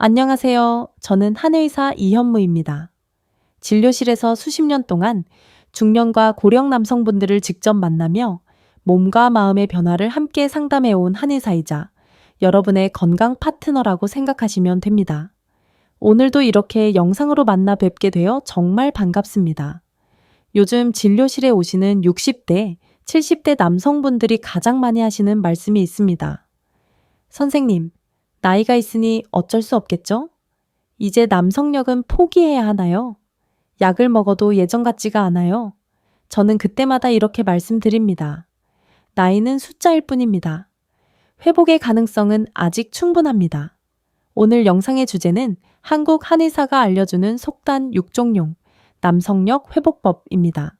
안녕하세요. 저는 한의사 이현무입니다. 진료실에서 수십 년 동안 중년과 고령 남성분들을 직접 만나며 몸과 마음의 변화를 함께 상담해온 한의사이자 여러분의 건강 파트너라고 생각하시면 됩니다. 오늘도 이렇게 영상으로 만나 뵙게 되어 정말 반갑습니다. 요즘 진료실에 오시는 60대, 70대 남성분들이 가장 많이 하시는 말씀이 있습니다. 선생님, 나이가 있으니 어쩔 수 없겠죠? 이제 남성력은 포기해야 하나요? 약을 먹어도 예전 같지가 않아요. 저는 그때마다 이렇게 말씀드립니다. 나이는 숫자일 뿐입니다. 회복의 가능성은 아직 충분합니다. 오늘 영상의 주제는 한국 한의사가 알려주는 속단 6종용 남성력 회복법입니다.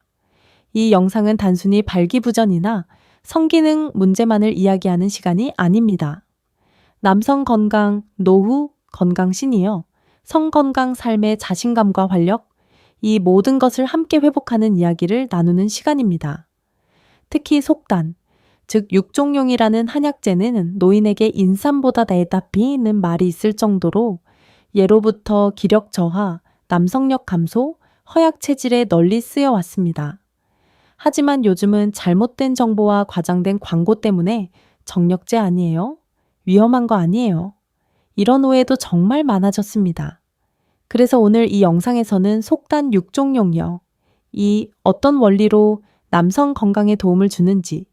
이 영상은 단순히 발기부전이나 성기능 문제만을 이야기하는 시간이 아닙니다. 남성 건강, 노후, 건강 시니어, 성건강 삶의 자신감과 활력, 이 모든 것을 함께 회복하는 이야기를 나누는 시간입니다. 특히 속단, 즉 육종용이라는 한약재는 노인에게 인삼보다 달다피는 말이 있을 정도로 예로부터 기력 저하, 남성력 감소, 허약 체질에 널리 쓰여 왔습니다. 하지만 요즘은 잘못된 정보와 과장된 광고 때문에 정력제 아니에요? 위험한 거 아니에요? 이런 오해도 정말 많아졌습니다. 그래서 오늘 이 영상에서는 속단 6종용이요. 이 어떤 원리로 남성 건강에 도움을 주는지,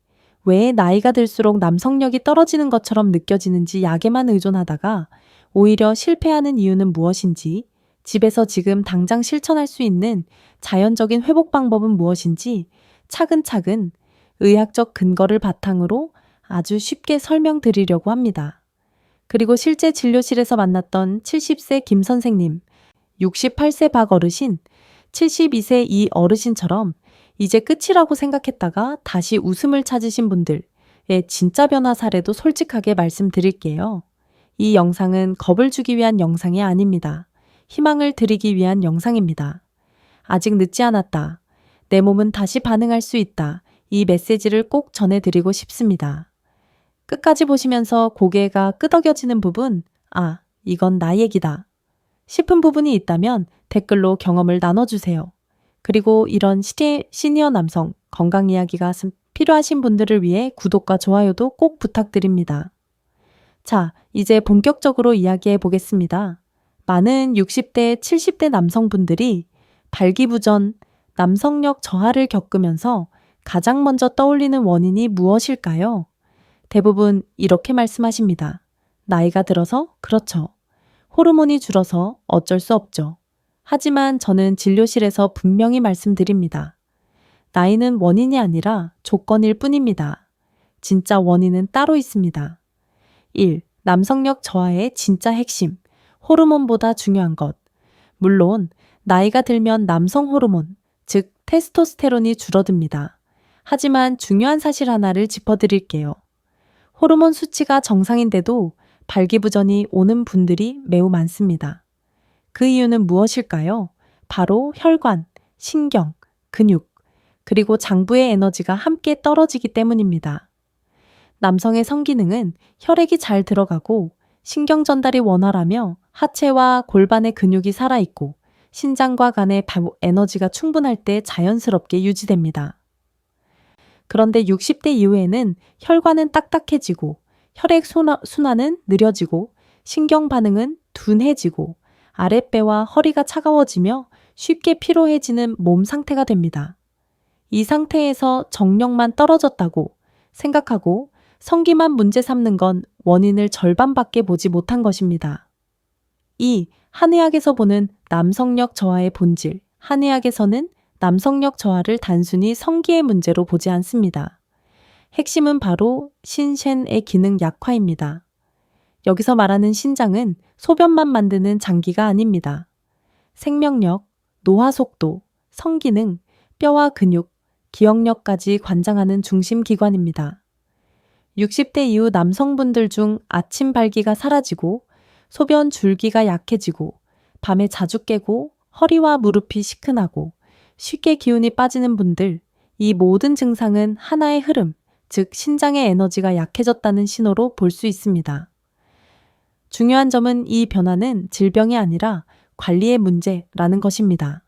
왜 나이가 들수록 남성력이 떨어지는 것처럼 느껴지는지 약에만 의존하다가 오히려 실패하는 이유는 무엇인지, 집에서 지금 당장 실천할 수 있는 자연적인 회복 방법은 무엇인지 차근차근 의학적 근거를 바탕으로 아주 쉽게 설명드리려고 합니다. 그리고 실제 진료실에서 만났던 70세 김 선생님, 68세 박 어르신, 72세 이 어르신처럼 이제 끝이라고 생각했다가 다시 웃음을 찾으신 분들의 진짜 변화 사례도 솔직하게 말씀드릴게요. 이 영상은 겁을 주기 위한 영상이 아닙니다. 희망을 드리기 위한 영상입니다. 아직 늦지 않았다. 내 몸은 다시 반응할 수 있다. 이 메시지를 꼭 전해드리고 싶습니다. 끝까지 보시면서 고개가 끄덕여지는 부분, 아, 이건 나 얘기다 싶은 부분이 있다면 댓글로 경험을 나눠주세요. 그리고 이런 시니어 남성 건강 이야기가 필요하신 분들을 위해 구독과 좋아요도 꼭 부탁드립니다. 자, 이제 본격적으로 이야기해 보겠습니다. 많은 60대, 70대 남성분들이 발기부전, 남성력 저하를 겪으면서 가장 먼저 떠올리는 원인이 무엇일까요? 대부분 이렇게 말씀하십니다. 나이가 들어서 그렇죠. 호르몬이 줄어서 어쩔 수 없죠. 하지만 저는 진료실에서 분명히 말씀드립니다. 나이는 원인이 아니라 조건일 뿐입니다. 진짜 원인은 따로 있습니다. 1. 남성력 저하의 진짜 핵심. 호르몬보다 중요한 것. 물론 나이가 들면 남성 호르몬, 즉 테스토스테론이 줄어듭니다. 하지만 중요한 사실 하나를 짚어드릴게요. 호르몬 수치가 정상인데도 발기부전이 오는 분들이 매우 많습니다. 그 이유는 무엇일까요? 바로 혈관, 신경, 근육, 그리고 장부의 에너지가 함께 떨어지기 때문입니다. 남성의 성기능은 혈액이 잘 들어가고 신경 전달이 원활하며 하체와 골반의 근육이 살아있고 신장과 간의 에너지가 충분할 때 자연스럽게 유지됩니다. 그런데 60대 이후에는 혈관은 딱딱해지고 혈액 순환은 느려지고 신경 반응은 둔해지고 아랫배와 허리가 차가워지며 쉽게 피로해지는 몸 상태가 됩니다. 이 상태에서 정력만 떨어졌다고 생각하고 성기만 문제 삼는 건 원인을 절반밖에 보지 못한 것입니다. 2. 한의학에서 보는 남성력 저하의 본질. 한의학에서는 남성력 저하를 단순히 성기의 문제로 보지 않습니다. 핵심은 바로 신셴의 기능 약화입니다. 여기서 말하는 신장은 소변만 만드는 장기가 아닙니다. 생명력, 노화 속도, 성기능, 뼈와 근육, 기억력까지 관장하는 중심 기관입니다. 60대 이후 남성분들 중 아침 발기가 사라지고 소변 줄기가 약해지고 밤에 자주 깨고 허리와 무릎이 시큰하고 쉽게 기운이 빠지는 분들, 이 모든 증상은 하나의 흐름, 즉 신장의 에너지가 약해졌다는 신호로 볼 수 있습니다. 중요한 점은 이 변화는 질병이 아니라 관리의 문제라는 것입니다.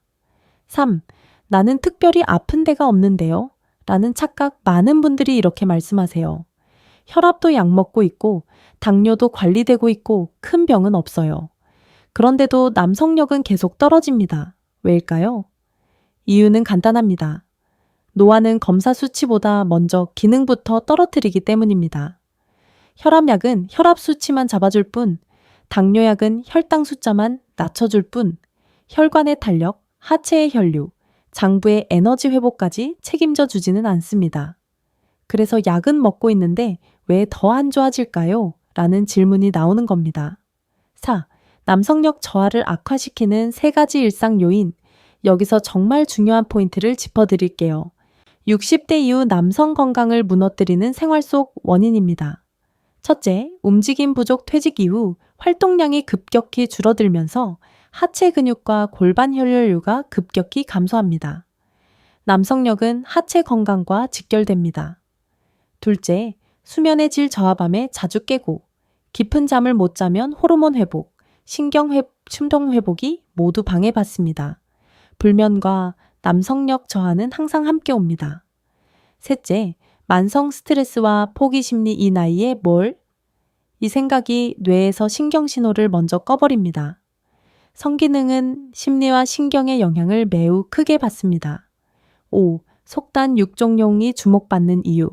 3. 나는 특별히 아픈 데가 없는데요. 라는 착각 많은 분들이 이렇게 말씀하세요. 혈압도 약 먹고 있고 당뇨도 관리되고 있고 큰 병은 없어요. 그런데도 남성력은 계속 떨어집니다. 왜일까요? 이유는 간단합니다. 노화는 검사 수치보다 먼저 기능부터 떨어뜨리기 때문입니다. 혈압약은 혈압 수치만 잡아줄 뿐, 당뇨약은 혈당 숫자만 낮춰줄 뿐, 혈관의 탄력, 하체의 혈류, 장부의 에너지 회복까지 책임져 주지는 않습니다. 그래서 약은 먹고 있는데 왜 더 안 좋아질까요? 라는 질문이 나오는 겁니다. 4. 남성력 저하를 악화시키는 3가지 일상 요인. 여기서 정말 중요한 포인트를 짚어드릴게요. 60대 이후 남성 건강을 무너뜨리는 생활 속 원인입니다. 첫째, 움직임 부족 퇴직 이후 활동량이 급격히 줄어들면서 하체 근육과 골반 혈류가 급격히 감소합니다. 남성력은 하체 건강과 직결됩니다. 둘째, 수면의 질 저하밤에 자주 깨고 깊은 잠을 못 자면 호르몬 회복, 충동 회복이 모두 방해받습니다. 불면과 남성력 저하는 항상 함께 옵니다. 셋째, 만성 스트레스와 포기 심리 이 나이에 이 생각이 뇌에서 신경신호를 먼저 꺼버립니다. 성기능은 심리와 신경의 영향을 매우 크게 받습니다. 5. 속단 육종용이 주목받는 이유.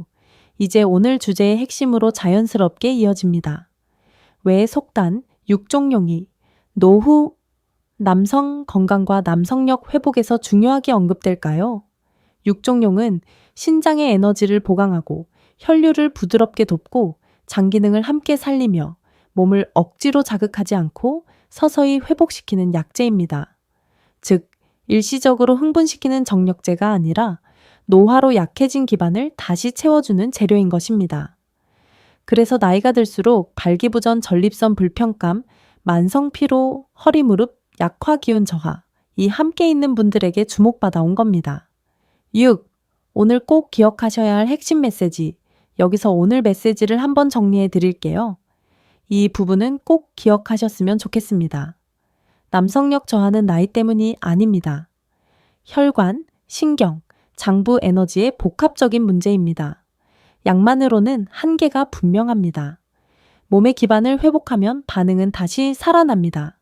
이제 오늘 주제의 핵심으로 자연스럽게 이어집니다. 왜 속단, 육종용이 노후 남성 건강과 남성력 회복에서 중요하게 언급될까요? 육종용은 신장의 에너지를 보강하고 혈류를 부드럽게 돕고 장 기능을 함께 살리며 몸을 억지로 자극하지 않고 서서히 회복시키는 약재입니다. 즉, 일시적으로 흥분시키는 정력제가 아니라 노화로 약해진 기반을 다시 채워주는 재료인 것입니다. 그래서 나이가 들수록 발기부전 전립선 불편감, 만성 피로, 허리 무릎, 약화 기운 저하, 이 함께 있는 분들에게 주목받아 온 겁니다. 6. 오늘 꼭 기억하셔야 할 핵심 메시지. 여기서 오늘 메시지를 한번 정리해 드릴게요. 이 부분은 꼭 기억하셨으면 좋겠습니다. 남성력 저하는 나이 때문이 아닙니다. 혈관, 신경, 장부 에너지의 복합적인 문제입니다. 약만으로는 한계가 분명합니다. 몸의 기반을 회복하면 반응은 다시 살아납니다.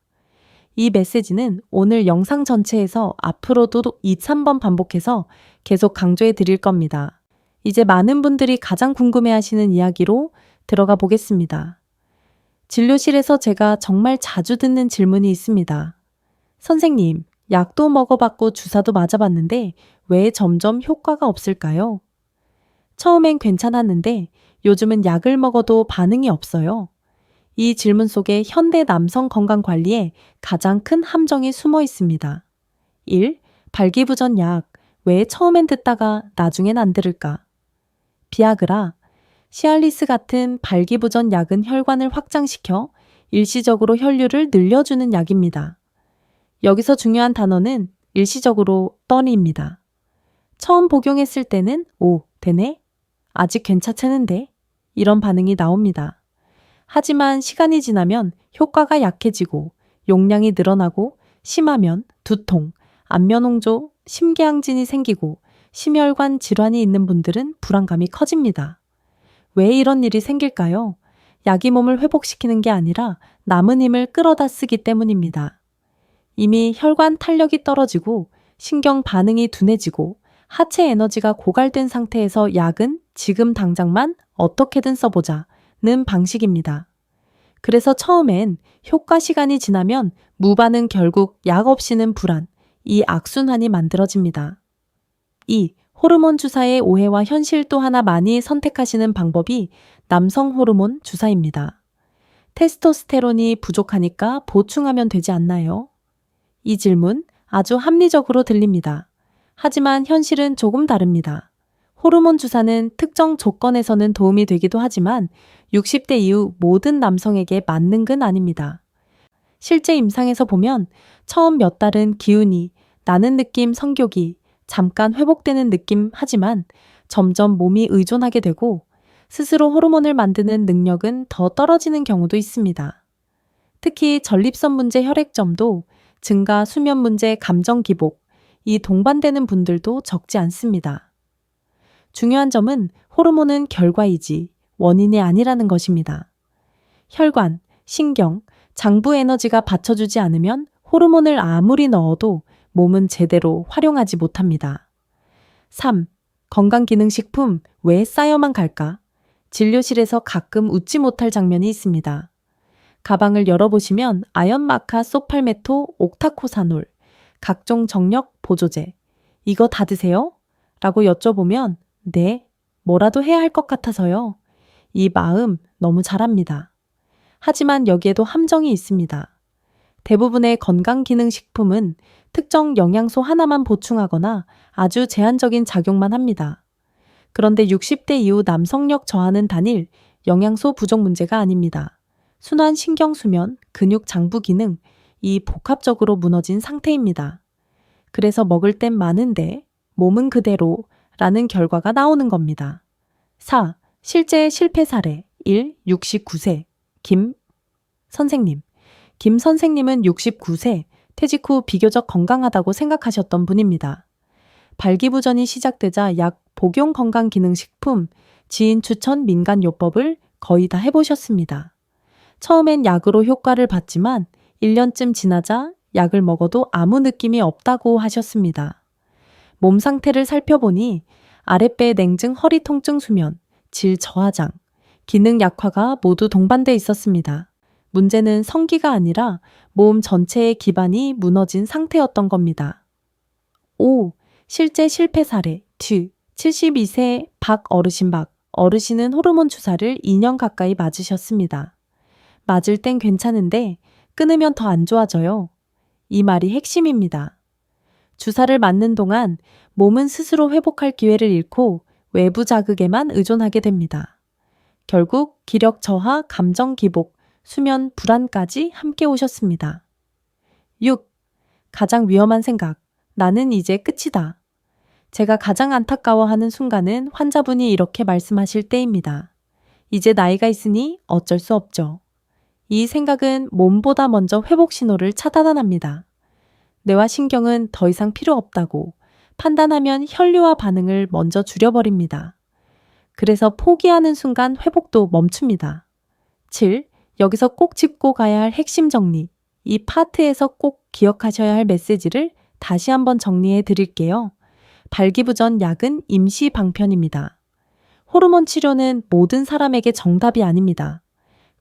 이 메시지는 오늘 영상 전체에서 앞으로도 2, 3번 반복해서 계속 강조해 드릴 겁니다. 이제 많은 분들이 가장 궁금해하시는 이야기로 들어가 보겠습니다. 진료실에서 제가 정말 자주 듣는 질문이 있습니다. 선생님, 약도 먹어봤고 주사도 맞아봤는데 왜 점점 효과가 없을까요? 처음엔 괜찮았는데 요즘은 약을 먹어도 반응이 없어요. 이 질문 속에 현대 남성 건강 관리에 가장 큰 함정이 숨어 있습니다. 1. 발기부전 약. 왜 처음엔 듣다가 나중엔 안 들을까? 비아그라, 시알리스 같은 발기부전 약은 혈관을 확장시켜 일시적으로 혈류를 늘려주는 약입니다. 여기서 중요한 단어는 일시적으로 떠니입니다. 처음 복용했을 때는 되네? 아직 괜찮았는데? 이런 반응이 나옵니다. 하지만 시간이 지나면 효과가 약해지고 용량이 늘어나고 심하면 두통, 안면홍조, 심계항진이 생기고 심혈관 질환이 있는 분들은 불안감이 커집니다. 왜 이런 일이 생길까요? 약이 몸을 회복시키는 게 아니라 남은 힘을 끌어다 쓰기 때문입니다. 이미 혈관 탄력이 떨어지고 신경 반응이 둔해지고 하체 에너지가 고갈된 상태에서 약은 지금 당장만 어떻게든 써보자는 방식입니다. 그래서 처음엔 효과 시간이 지나면 무반응 결국 약 없이는 불안, 이 악순환이 만들어집니다. 2. 호르몬 주사의 오해와 현실 또 하나 많이 선택하시는 방법이 남성 호르몬 주사입니다. 테스토스테론이 부족하니까 보충하면 되지 않나요? 이 질문 아주 합리적으로 들립니다. 하지만 현실은 조금 다릅니다. 호르몬 주사는 특정 조건에서는 도움이 되기도 하지만 60대 이후 모든 남성에게 맞는 건 아닙니다. 실제 임상에서 보면 처음 몇 달은 기운이, 나는 느낌 성욕이, 잠깐 회복되는 느낌 하지만 점점 몸이 의존하게 되고 스스로 호르몬을 만드는 능력은 더 떨어지는 경우도 있습니다. 특히 전립선 문제 혈액점도 증가, 수면 문제, 감정 기복, 이 동반되는 분들도 적지 않습니다. 중요한 점은 호르몬은 결과이지 원인이 아니라는 것입니다. 혈관, 신경, 장부 에너지가 받쳐주지 않으면 호르몬을 아무리 넣어도 몸은 제대로 활용하지 못합니다. 3. 건강기능식품 왜 쌓여만 갈까? 진료실에서 가끔 웃지 못할 장면이 있습니다. 가방을 열어보시면 아연마카, 소팔메토, 옥타코사놀, 각종 정력 보조제, 이거 다 드세요? 라고 여쭤보면 네, 뭐라도 해야 할 것 같아서요. 이 마음 너무 잘합니다. 하지만 여기에도 함정이 있습니다. 대부분의 건강기능식품은 특정 영양소 하나만 보충하거나 아주 제한적인 작용만 합니다. 그런데 60대 이후 남성력 저하는 단일 영양소 부족 문제가 아닙니다. 순환, 신경, 수면, 근육, 장부 기능, 이 복합적으로 무너진 상태입니다. 그래서 먹을 땐 많은데 몸은 그대로 라는 결과가 나오는 겁니다. 4. 실제 실패 사례 1. 69세 김 선생님. 김 선생님은 69세, 퇴직 후 비교적 건강하다고 생각하셨던 분입니다. 발기부전이 시작되자 약, 복용 건강기능식품, 지인 추천 민간요법을 거의 다 해보셨습니다. 처음엔 약으로 효과를 봤지만 1년쯤 지나자 약을 먹어도 아무 느낌이 없다고 하셨습니다. 몸 상태를 살펴보니 아랫배 냉증, 허리 통증, 수면, 질 저하장, 기능 약화가 모두 동반돼 있었습니다. 문제는 성기가 아니라 몸 전체의 기반이 무너진 상태였던 겁니다. 5. 실제 실패 사례 2. 72세 박 어르신. 어르신은 호르몬 주사를 2년 가까이 맞으셨습니다. 맞을 땐 괜찮은데 끊으면 더 안 좋아져요. 이 말이 핵심입니다. 주사를 맞는 동안 몸은 스스로 회복할 기회를 잃고 외부 자극에만 의존하게 됩니다. 결국 기력 저하, 감정 기복, 수면 불안까지 함께 오셨습니다. 6. 가장 위험한 생각. 나는 이제 끝이다. 제가 가장 안타까워하는 순간은 환자분이 이렇게 말씀하실 때입니다. 이제 나이가 있으니 어쩔 수 없죠. 이 생각은 몸보다 먼저 회복 신호를 차단합니다. 뇌와 신경은 더 이상 필요 없다고 판단하면 혈류와 반응을 먼저 줄여버립니다. 그래서 포기하는 순간 회복도 멈춥니다. 7. 여기서 꼭 짚고 가야 할 핵심 정리. 이 파트에서 꼭 기억하셔야 할 메시지를 다시 한번 정리해 드릴게요. 발기부전 약은 임시 방편입니다. 호르몬 치료는 모든 사람에게 정답이 아닙니다.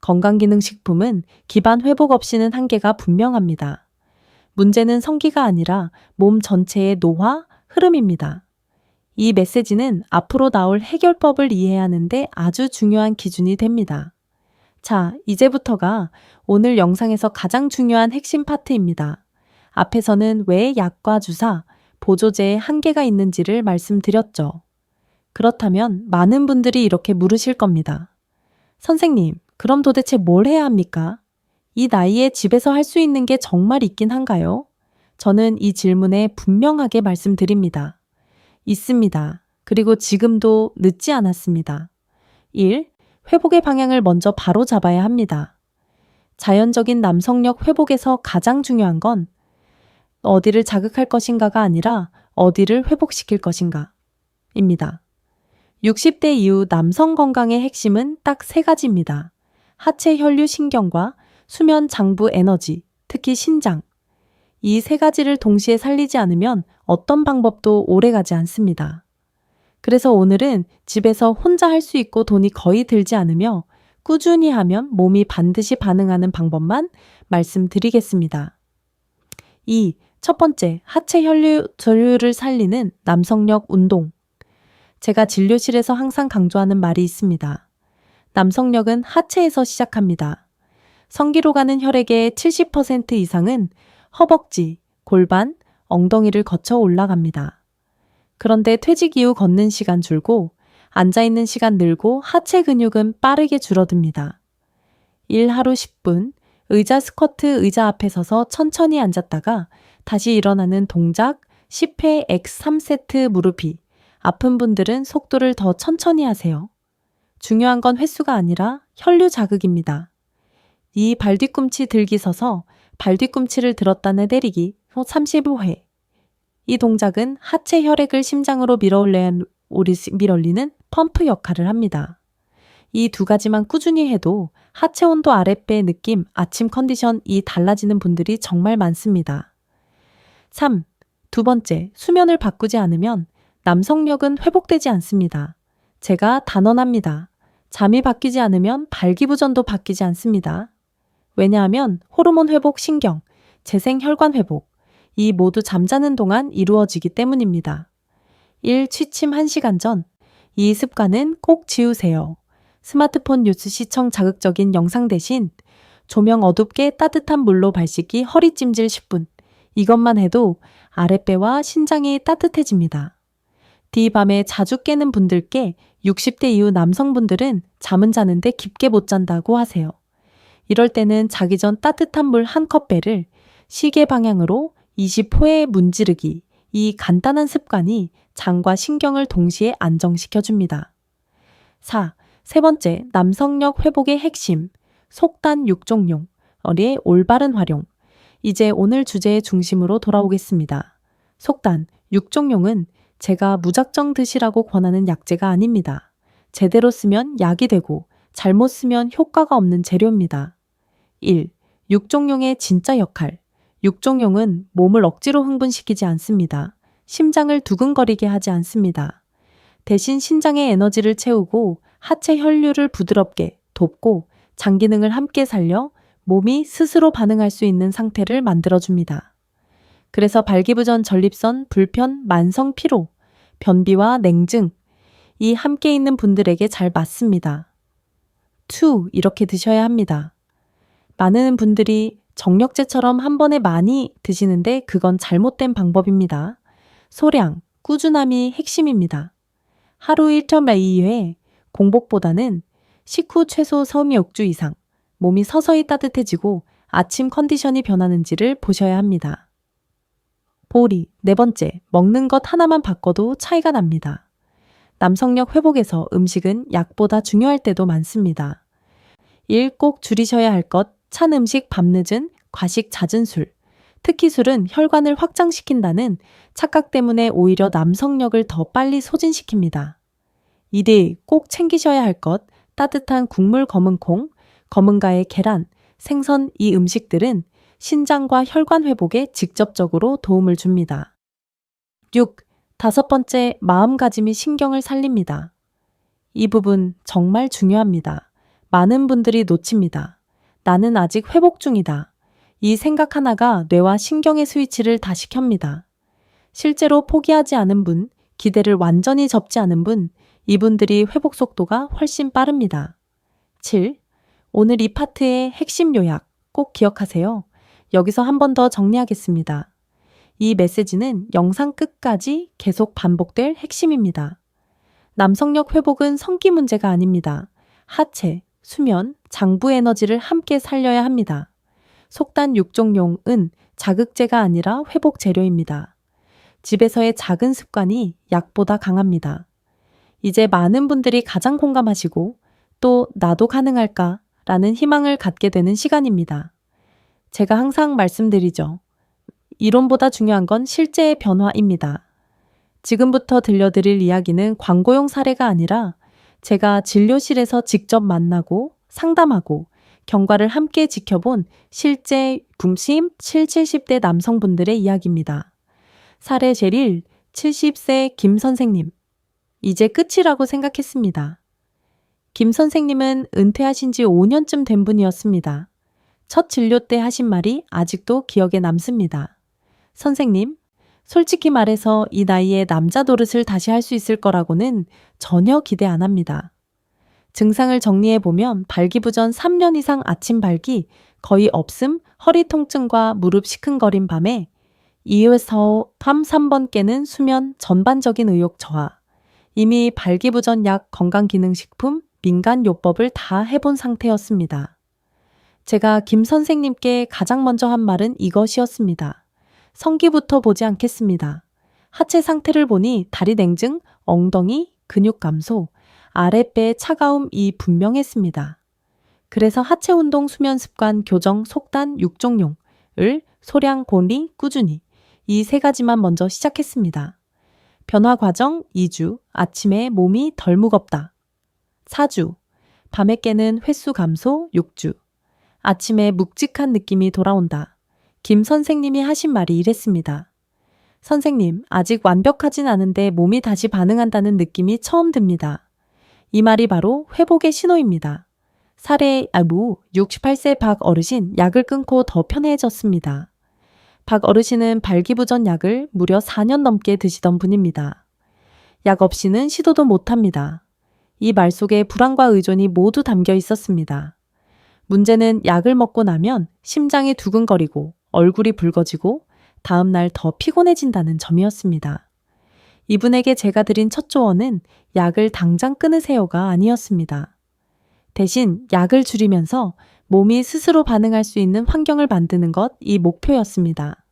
건강기능식품은 기반 회복 없이는 한계가 분명합니다. 문제는 성기가 아니라 몸 전체의 노화, 흐름입니다. 이 메시지는 앞으로 나올 해결법을 이해하는데 아주 중요한 기준이 됩니다. 자, 이제부터가 오늘 영상에서 가장 중요한 핵심 파트입니다. 앞에서는 왜 약과 주사, 보조제에 한계가 있는지를 말씀드렸죠. 그렇다면 많은 분들이 이렇게 물으실 겁니다. 선생님, 그럼 도대체 뭘 해야 합니까? 이 나이에 집에서 할 수 있는 게 정말 있긴 한가요? 저는 이 질문에 분명하게 말씀드립니다. 있습니다. 그리고 지금도 늦지 않았습니다. 1. 회복의 방향을 먼저 바로 잡아야 합니다. 자연적인 남성력 회복에서 가장 중요한 건 어디를 자극할 것인가가 아니라 어디를 회복시킬 것인가 입니다. 60대 이후 남성 건강의 핵심은 딱 3가지입니다. 하체 혈류 신경과 수면 장부 에너지, 특히 신장. 이 3가지를 동시에 살리지 않으면 어떤 방법도 오래가지 않습니다. 그래서 오늘은 집에서 혼자 할 수 있고 돈이 거의 들지 않으며 꾸준히 하면 몸이 반드시 반응하는 방법만 말씀드리겠습니다. 2. 첫 번째, 하체 혈류 조류를 살리는 남성력 운동. 제가 진료실에서 항상 강조하는 말이 있습니다. 남성력은 하체에서 시작합니다. 성기로 가는 혈액의 70% 이상은 허벅지, 골반, 엉덩이를 거쳐 올라갑니다. 그런데 퇴직 이후 걷는 시간 줄고 앉아있는 시간 늘고 하체 근육은 빠르게 줄어듭니다. 1 하루 10분, 의자 스쿼트 의자 앞에 서서 천천히 앉았다가 다시 일어나는 동작 10회 X 3세트 무릎이. 아픈 분들은 속도를 더 천천히 하세요. 중요한 건 횟수가 아니라 혈류 자극입니다. 이 발뒤꿈치 들기 서서 발뒤꿈치를 들었다 내리기 35회. 이 동작은 하체 혈액을 심장으로 밀어올리는 펌프 역할을 합니다. 이 두 가지만 꾸준히 해도 하체 온도 아랫배 느낌, 아침 컨디션이 달라지는 분들이 정말 많습니다. 3. 두 번째, 수면을 바꾸지 않으면 남성력은 회복되지 않습니다. 제가 단언합니다. 잠이 바뀌지 않으면 발기부전도 바뀌지 않습니다. 왜냐하면 호르몬 회복 신경, 재생 혈관 회복, 이 모두 잠자는 동안 이루어지기 때문입니다. 1. 취침 1시간 전. 이 습관은 꼭 지우세요. 스마트폰 뉴스 시청 자극적인 영상 대신 조명 어둡게 따뜻한 물로 발 씻기 허리 찜질 10분. 이것만 해도 아랫배와 신장이 따뜻해집니다. 뒤밤에 자주 깨는 분들께 60대 이후 남성분들은 잠은 자는데 깊게 못 잔다고 하세요. 이럴 때는 자기 전 따뜻한 물 1컵 배를 시계 방향으로 20호에 문지르기, 이 간단한 습관이 장과 신경을 동시에 안정시켜줍니다. 4. 세 번째, 남성력 회복의 핵심, 속단 6종용, 어리의 올바른 활용. 이제 오늘 주제의 중심으로 돌아오겠습니다. 속단 6종용은 제가 무작정 드시라고 권하는 약재가 아닙니다. 제대로 쓰면 약이 되고 잘못 쓰면 효과가 없는 재료입니다. 1. 6종용의 진짜 역할. 6종용은 몸을 억지로 흥분시키지 않습니다. 심장을 두근거리게 하지 않습니다. 대신 신장의 에너지를 채우고 하체 혈류를 부드럽게 돕고 장 기능을 함께 살려 몸이 스스로 반응할 수 있는 상태를 만들어줍니다. 그래서 발기부전, 전립선, 불편, 만성 피로, 변비와 냉증, 이 함께 있는 분들에게 잘 맞습니다. 2. 이렇게 드셔야 합니다. 많은 분들이 정력제처럼 한 번에 많이 드시는데 그건 잘못된 방법입니다. 소량, 꾸준함이 핵심입니다. 하루 1.2회, 공복보다는 식후 최소 3-6주 이상, 몸이 서서히 따뜻해지고 아침 컨디션이 변하는지를 보셔야 합니다. 보리, 네 번째, 먹는 것 하나만 바꿔도 차이가 납니다. 남성력 회복에서 음식은 약보다 중요할 때도 많습니다. 1. 꼭 줄이셔야 할 것, 찬 음식, 밤늦은, 과식, 잦은 술. 특히 술은 혈관을 확장시킨다는 착각 때문에 오히려 남성력을 더 빨리 소진시킵니다. 2. 꼭 챙기셔야 할 것, 따뜻한 국물 검은 콩, 검은가의 계란, 생선 이 음식들은 신장과 혈관 회복에 직접적으로 도움을 줍니다. 6. 다섯 번째, 마음가짐이 신경을 살립니다. 이 부분 정말 중요합니다. 많은 분들이 놓칩니다. 나는 아직 회복 중이다. 이 생각 하나가 뇌와 신경의 스위치를 다시 켭니다. 실제로 포기하지 않은 분, 기대를 완전히 접지 않은 분, 이분들이 회복 속도가 훨씬 빠릅니다. 7. 오늘 이 파트의 핵심 요약 꼭 기억하세요. 여기서 한 번 더 정리하겠습니다. 이 메시지는 영상 끝까지 계속 반복될 핵심입니다. 남성력 회복은 성기 문제가 아닙니다. 하체, 수면, 장부 에너지를 함께 살려야 합니다. 속단 6종용은 자극제가 아니라 회복 재료입니다. 집에서의 작은 습관이 약보다 강합니다. 이제 많은 분들이 가장 공감하시고 또 나도 가능할까? 라는 희망을 갖게 되는 시간입니다. 제가 항상 말씀드리죠. 이론보다 중요한 건 실제의 변화입니다. 지금부터 들려드릴 이야기는 광고용 사례가 아니라 제가 진료실에서 직접 만나고 상담하고 경과를 함께 지켜본 실제 60, 70대 남성분들의 이야기입니다. 사례 제1, 70세 김 선생님. 이제 끝이라고 생각했습니다. 김 선생님은 은퇴하신 지 5년쯤 된 분이었습니다. 첫 진료 때 하신 말이 아직도 기억에 남습니다. 선생님, 솔직히 말해서 이 나이에 남자 노릇을 다시 할 수 있을 거라고는 전혀 기대 안 합니다. 증상을 정리해보면 발기부전 3년 이상 아침 발기, 거의 없음, 허리 통증과 무릎 시큰거림 밤에 2에서 3번 깨는 수면, 전반적인 의욕 저하, 이미 발기부전 약, 건강기능식품, 민간요법을 다 해본 상태였습니다. 제가 김 선생님께 가장 먼저 한 말은 이것이었습니다. 성기부터 보지 않겠습니다. 하체 상태를 보니 다리 냉증, 엉덩이, 근육 감소, 아랫배의 차가움이 분명했습니다. 그래서 하체 운동, 수면 습관, 교정, 속단, 육종용을 소량, 고리, 꾸준히 이 세 가지만 먼저 시작했습니다. 변화 과정 2주, 아침에 몸이 덜 무겁다. 4주, 밤에 깨는 횟수 감소 6주, 아침에 묵직한 느낌이 돌아온다. 김 선생님이 하신 말이 이랬습니다. 선생님, 아직 완벽하진 않은데 몸이 다시 반응한다는 느낌이 처음 듭니다. 이 말이 바로 회복의 신호입니다. 68세 박 어르신 약을 끊고 더 편해졌습니다. 박 어르신은 발기부전 약을 무려 4년 넘게 드시던 분입니다. 약 없이는 시도도 못합니다. 이 말 속에 불안과 의존이 모두 담겨 있었습니다. 문제는 약을 먹고 나면 심장이 두근거리고 얼굴이 붉어지고 다음날 더 피곤해진다는 점이었습니다. 이분에게 제가 드린 첫 조언은 약을 당장 끊으세요가 아니었습니다. 대신 약을 줄이면서 몸이 스스로 반응할 수 있는 환경을 만드는 것이 목표였습니다.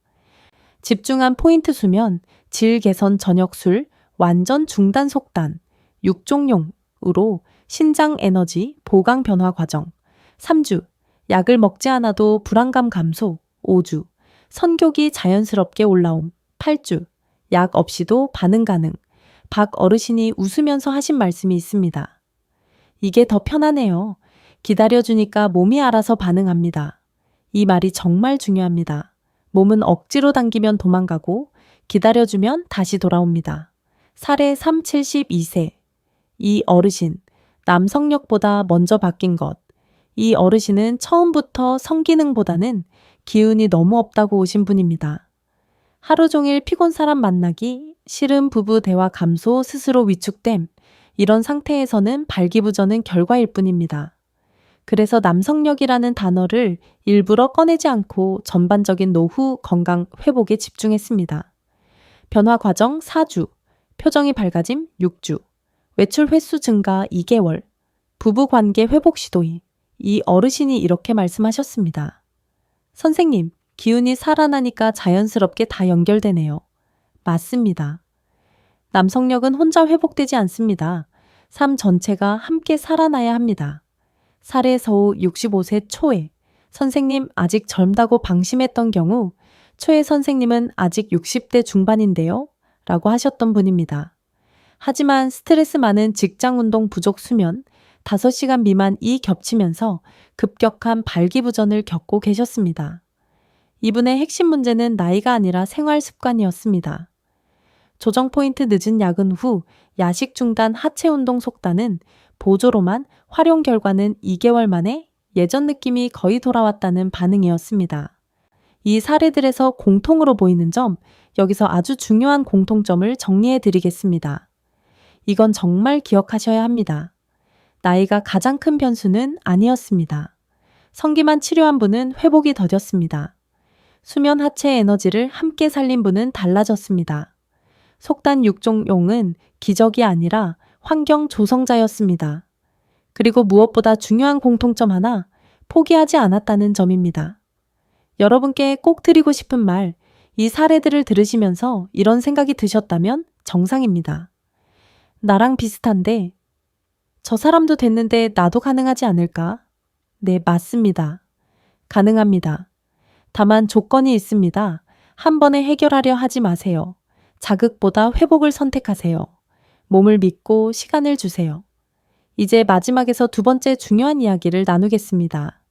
집중한 포인트 수면, 질 개선 저녁 술, 완전 중단 속단, 육종용으로 신장 에너지 보강 변화 과정, 3주, 약을 먹지 않아도 불안감 감소, 5주, 선교기 자연스럽게 올라옴, 8주, 약 없이도 반응 가능. 박 어르신이 웃으면서 하신 말씀이 있습니다. 이게 더 편하네요. 기다려주니까 몸이 알아서 반응합니다. 이 말이 정말 중요합니다. 몸은 억지로 당기면 도망가고 기다려주면 다시 돌아옵니다. 사례 72세. 이 어르신, 남성력보다 먼저 바뀐 것. 이 어르신은 처음부터 성기능보다는 기운이 너무 없다고 오신 분입니다. 하루 종일 피곤 사람 만나기, 싫은 부부 대화 감소, 스스로 위축됨, 이런 상태에서는 발기부전은 결과일 뿐입니다. 그래서 남성력이라는 단어를 일부러 꺼내지 않고 전반적인 노후 건강 회복에 집중했습니다. 변화 과정 4주, 표정이 밝아짐 6주, 외출 횟수 증가 2개월, 부부 관계 회복 시도이. 이 어르신이 이렇게 말씀하셨습니다. 선생님, 기운이 살아나니까 자연스럽게 다 연결되네요. 맞습니다. 남성력은 혼자 회복되지 않습니다. 삶 전체가 함께 살아나야 합니다. 사례 서우 65세 초에 선생님 아직 젊다고 방심했던 경우 초에 선생님은 아직 60대 중반인데요? 라고 하셨던 분입니다. 하지만 스트레스 많은 직장 운동 부족 수면, 5시간 미만이 겹치면서 급격한 발기부전을 겪고 계셨습니다. 이분의 핵심 문제는 나이가 아니라 생활 습관이었습니다. 조정 포인트 늦은 야근 후 야식 중단 하체 운동 속단은 보조로만 활용 결과는 2개월 만에 예전 느낌이 거의 돌아왔다는 반응이었습니다. 이 사례들에서 공통으로 보이는 점, 여기서 아주 중요한 공통점을 정리해 드리겠습니다. 이건 정말 기억하셔야 합니다. 나이가 가장 큰 변수는 아니었습니다. 성기만 치료한 분은 회복이 더뎠습니다. 수면 하체 에너지를 함께 살린 분은 달라졌습니다. 속단 육종용은 기적이 아니라 환경 조성자였습니다. 그리고 무엇보다 중요한 공통점 하나, 포기하지 않았다는 점입니다. 여러분께 꼭 드리고 싶은 말, 이 사례들을 들으시면서 이런 생각이 드셨다면 정상입니다. 나랑 비슷한데 저 사람도 됐는데 나도 가능하지 않을까? 네, 맞습니다. 가능합니다. 다만 조건이 있습니다. 한 번에 해결하려 하지 마세요. 자극보다 회복을 선택하세요. 몸을 믿고 시간을 주세요. 이제 마지막에서 두 번째 중요한 이야기를 나누겠습니다.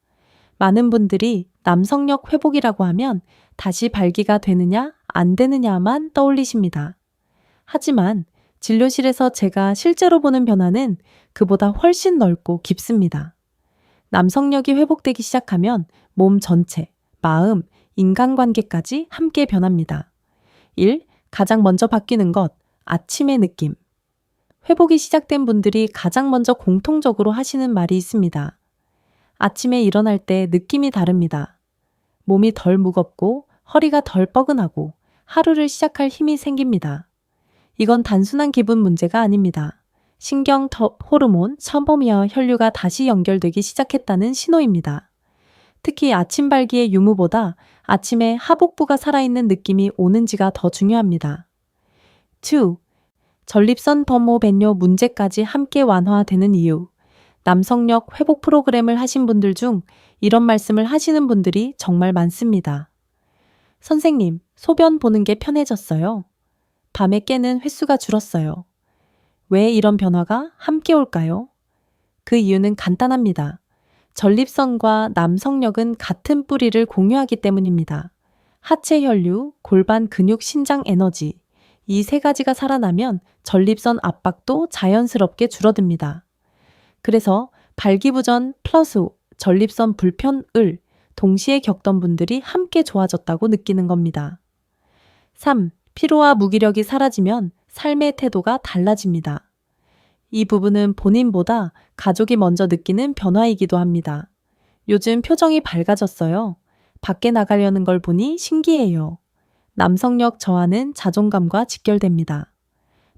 많은 분들이 남성력 회복이라고 하면 다시 발기가 되느냐 안 되느냐만 떠올리십니다. 하지만 진료실에서 제가 실제로 보는 변화는 그보다 훨씬 넓고 깊습니다. 남성력이 회복되기 시작하면 몸 전체, 마음, 인간관계까지 함께 변합니다. 1. 가장 먼저 바뀌는 것, 아침의 느낌. 회복이 시작된 분들이 가장 먼저 공통적으로 하시는 말이 있습니다. 아침에 일어날 때 느낌이 다릅니다. 몸이 덜 무겁고 허리가 덜 뻐근하고 하루를 시작할 힘이 생깁니다. 이건 단순한 기분 문제가 아닙니다. 신경 호르몬, 첨범위와 혈류가 다시 연결되기 시작했다는 신호입니다. 특히 아침 발기의 유무보다 아침에 하복부가 살아있는 느낌이 오는지가 더 중요합니다. 2. 전립선 범호 변뇨 문제까지 함께 완화되는 이유. 남성력 회복 프로그램을 하신 분들 중 이런 말씀을 하시는 분들이 정말 많습니다. 선생님, 소변 보는 게 편해졌어요. 밤에 깨는 횟수가 줄었어요. 왜 이런 변화가 함께 올까요? 그 이유는 간단합니다. 전립선과 남성력은 같은 뿌리를 공유하기 때문입니다. 하체 혈류, 골반 근육 신장 에너지, 이 세 가지가 살아나면 전립선 압박도 자연스럽게 줄어듭니다. 그래서 발기부전 플러스 전립선 불편을 동시에 겪던 분들이 함께 좋아졌다고 느끼는 겁니다. 3. 피로와 무기력이 사라지면 삶의 태도가 달라집니다. 이 부분은 본인보다 가족이 먼저 느끼는 변화이기도 합니다. 요즘 표정이 밝아졌어요. 밖에 나가려는 걸 보니 신기해요. 남성력 저하는 자존감과 직결됩니다.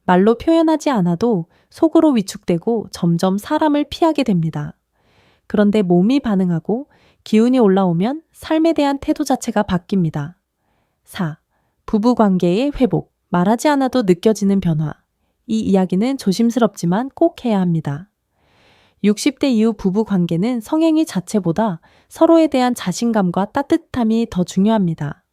말로 표현하지 않아도 속으로 위축되고 점점 사람을 피하게 됩니다. 그런데 몸이 반응하고 기운이 올라오면 삶에 대한 태도 자체가 바뀝니다. 4. 부부 관계의 회복, 말하지 않아도 느껴지는 변화. 이 이야기는 조심스럽지만 꼭 해야 합니다. 60대 이후 부부 관계는 성행위 자체보다 서로에 대한 자신감과 따뜻함이 더 중요합니다.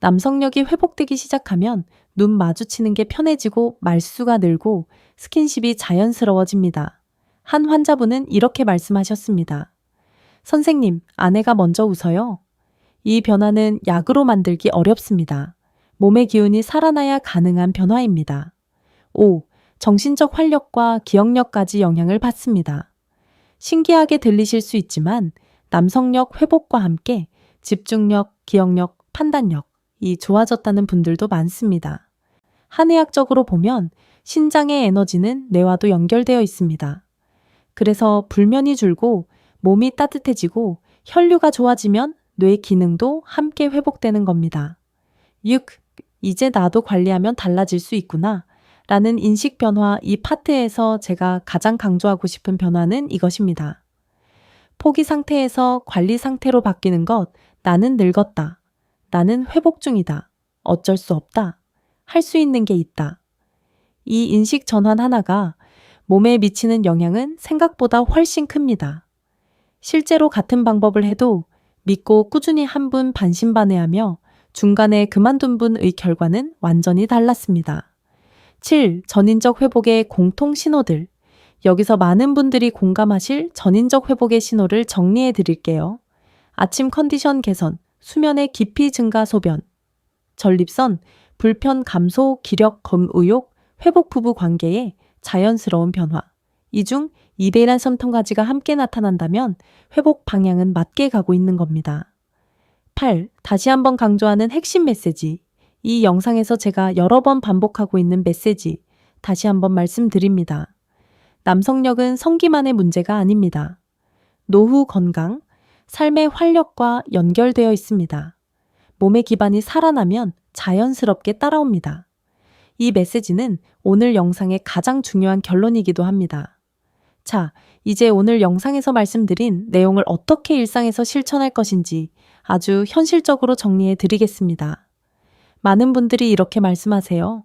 남성력이 회복되기 시작하면 눈 마주치는 게 편해지고 말수가 늘고 스킨십이 자연스러워집니다. 한 환자분은 이렇게 말씀하셨습니다. 선생님, 아내가 먼저 웃어요. 이 변화는 약으로 만들기 어렵습니다. 몸의 기운이 살아나야 가능한 변화입니다. 5. 정신적 활력과 기억력까지 영향을 받습니다. 신기하게 들리실 수 있지만 남성력 회복과 함께 집중력, 기억력, 판단력, 이 좋아졌다는 분들도 많습니다. 한의학적으로 보면 신장의 에너지는 뇌와도 연결되어 있습니다. 그래서 불면이 줄고 몸이 따뜻해지고 혈류가 좋아지면 뇌 기능도 함께 회복되는 겁니다. 6. 이제 나도 관리하면 달라질 수 있구나 라는 인식 변화, 이 파트에서 제가 가장 강조하고 싶은 변화는 이것입니다. 포기 상태에서 관리 상태로 바뀌는 것, 나는 늙었다. 나는 회복 중이다. 어쩔 수 없다. 할 수 있는 게 있다. 이 인식 전환 하나가 몸에 미치는 영향은 생각보다 훨씬 큽니다. 실제로 같은 방법을 해도 믿고 꾸준히 한 분 반신반의하며 중간에 그만둔 분의 결과는 완전히 달랐습니다. 7. 전인적 회복의 공통 신호들. 여기서 많은 분들이 공감하실 전인적 회복의 신호를 정리해 드릴게요. 아침 컨디션 개선, 수면의 깊이 증가 소변, 전립선, 불편 감소, 기력 검의욕, 회복 부부 관계의 자연스러운 변화. 이 중 2대1한 섬통가지가 함께 나타난다면 회복 방향은 맞게 가고 있는 겁니다. 8. 다시 한번 강조하는 핵심 메시지. 이 영상에서 제가 여러 번 반복하고 있는 메시지, 다시 한번 말씀드립니다. 남성력은 성기만의 문제가 아닙니다. 노후 건강, 삶의 활력과 연결되어 있습니다. 몸의 기반이 살아나면 자연스럽게 따라옵니다. 이 메시지는 오늘 영상의 가장 중요한 결론이기도 합니다. 자, 이제 오늘 영상에서 말씀드린 내용을 어떻게 일상에서 실천할 것인지 아주 현실적으로 정리해 드리겠습니다. 많은 분들이 이렇게 말씀하세요.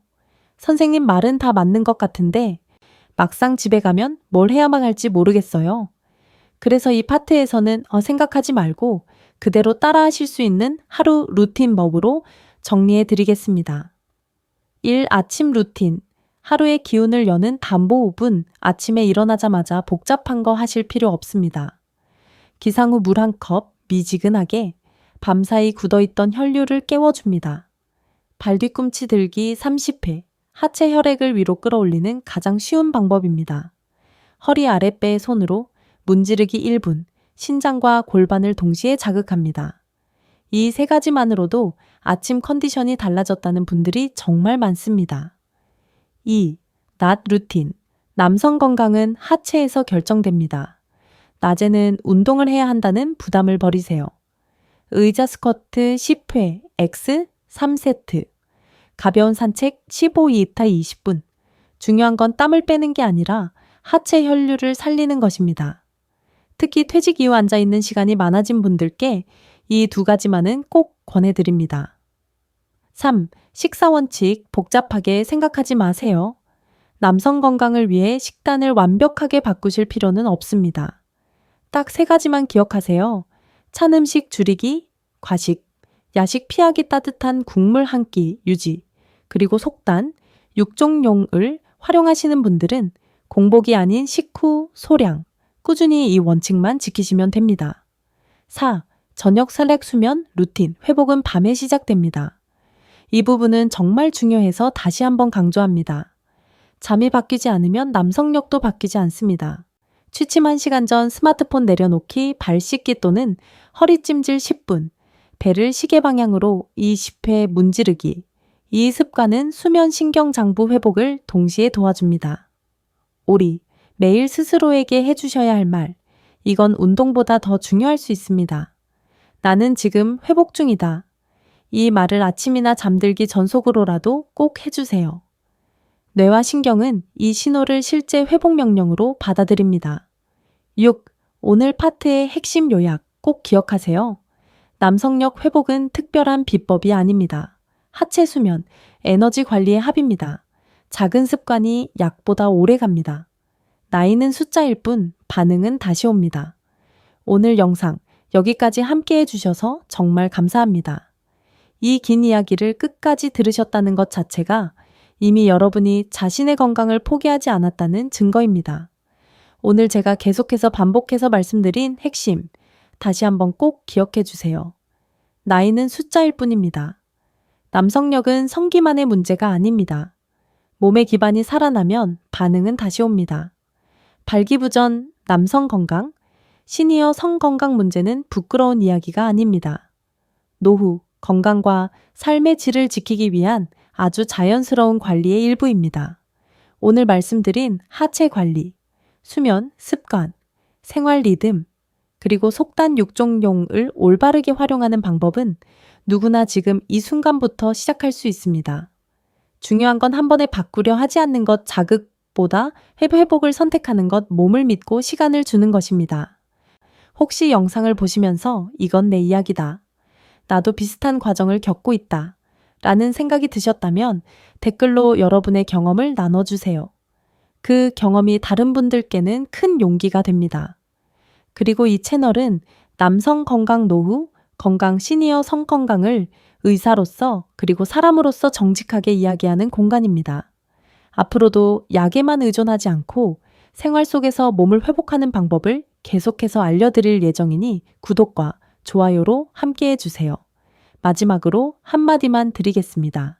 선생님 말은 다 맞는 것 같은데 막상 집에 가면 뭘 해야만 할지 모르겠어요. 그래서 이 파트에서는 생각하지 말고 그대로 따라 하실 수 있는 하루 루틴법으로 정리해 드리겠습니다. 1. 아침 루틴. 하루의 기운을 여는 담보 5분, 아침에 일어나자마자 복잡한 거 하실 필요 없습니다. 기상 후 물 한 컵, 미지근하게 밤사이 굳어있던 혈류를 깨워줍니다. 발뒤꿈치 들기 30회, 하체 혈액을 위로 끌어올리는 가장 쉬운 방법입니다. 허리 아랫배의 손으로 문지르기 1분, 신장과 골반을 동시에 자극합니다. 이 세 가지만으로도 아침 컨디션이 달라졌다는 분들이 정말 많습니다. 2. 낮 루틴. 남성 건강은 하체에서 결정됩니다. 낮에는 운동을 해야 한다는 부담을 버리세요. 의자 스쿼트 10회, X 3세트. 가벼운 산책 15-2타 20분. 중요한 건 땀을 빼는 게 아니라 하체 혈류를 살리는 것입니다. 특히 퇴직 이후 앉아있는 시간이 많아진 분들께 이 두 가지만은 꼭 권해드립니다. 3. 식사 원칙 복잡하게 생각하지 마세요. 남성 건강을 위해 식단을 완벽하게 바꾸실 필요는 없습니다. 딱 3가지만 기억하세요. 찬 음식 줄이기, 과식, 야식 피하기, 따뜻한 국물 한 끼 유지, 그리고 속단, 육종용을 활용하시는 분들은 공복이 아닌 식후, 소량, 꾸준히 이 원칙만 지키시면 됩니다. 4. 저녁 설렉 수면, 루틴, 회복은 밤에 시작됩니다. 이 부분은 정말 중요해서 다시 한번 강조합니다. 잠이 바뀌지 않으면 남성력도 바뀌지 않습니다. 취침 1시간 전 스마트폰 내려놓기, 발 씻기 또는 허리 찜질 10분, 배를 시계 방향으로 20회 문지르기. 이 습관은 수면 신경 장부 회복을 동시에 도와줍니다. 오리, 매일 스스로에게 해주셔야 할 말. 이건 운동보다 더 중요할 수 있습니다. 나는 지금 회복 중이다. 이 말을 아침이나 잠들기 전속으로라도 꼭 해주세요. 뇌와 신경은 이 신호를 실제 회복 명령으로 받아들입니다. 6. 오늘 파트의 핵심 요약 꼭 기억하세요. 남성력 회복은 특별한 비법이 아닙니다. 하체 수면, 에너지 관리의 합입니다. 작은 습관이 약보다 오래 갑니다. 나이는 숫자일 뿐 반응은 다시 옵니다. 오늘 영상 여기까지 함께 해주셔서 정말 감사합니다. 이 긴 이야기를 끝까지 들으셨다는 것 자체가 이미 여러분이 자신의 건강을 포기하지 않았다는 증거입니다. 오늘 제가 계속해서 반복해서 말씀드린 핵심, 다시 한번 꼭 기억해 주세요. 나이는 숫자일 뿐입니다. 남성력은 성기만의 문제가 아닙니다. 몸의 기반이 살아나면 반응은 다시 옵니다. 발기부전, 남성 건강, 시니어 성건강 문제는 부끄러운 이야기가 아닙니다. 노후, 건강과 삶의 질을 지키기 위한 아주 자연스러운 관리의 일부입니다. 오늘 말씀드린 하체 관리, 수면, 습관, 생활 리듬, 그리고 속단 육종용을 올바르게 활용하는 방법은 누구나 지금 이 순간부터 시작할 수 있습니다. 중요한 건 한 번에 바꾸려 하지 않는 것, 자극보다 회복을 선택하는 것, 몸을 믿고 시간을 주는 것입니다. 혹시 영상을 보시면서 이건 내 이야기다, 나도 비슷한 과정을 겪고 있다 라는 생각이 드셨다면 댓글로 여러분의 경험을 나눠주세요. 그 경험이 다른 분들께는 큰 용기가 됩니다. 그리고 이 채널은 남성 건강 노후, 건강 시니어 성건강을 의사로서 그리고 사람으로서 정직하게 이야기하는 공간입니다. 앞으로도 약에만 의존하지 않고 생활 속에서 몸을 회복하는 방법을 계속해서 알려드릴 예정이니 구독과 좋아요로 함께해 주세요. 마지막으로 한마디만 드리겠습니다.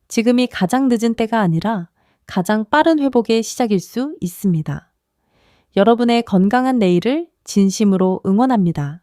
지금이 가장 늦은 때가 아니라 가장 빠른 회복의 시작일 수 있습니다. 여러분의 건강한 내일을 진심으로 응원합니다.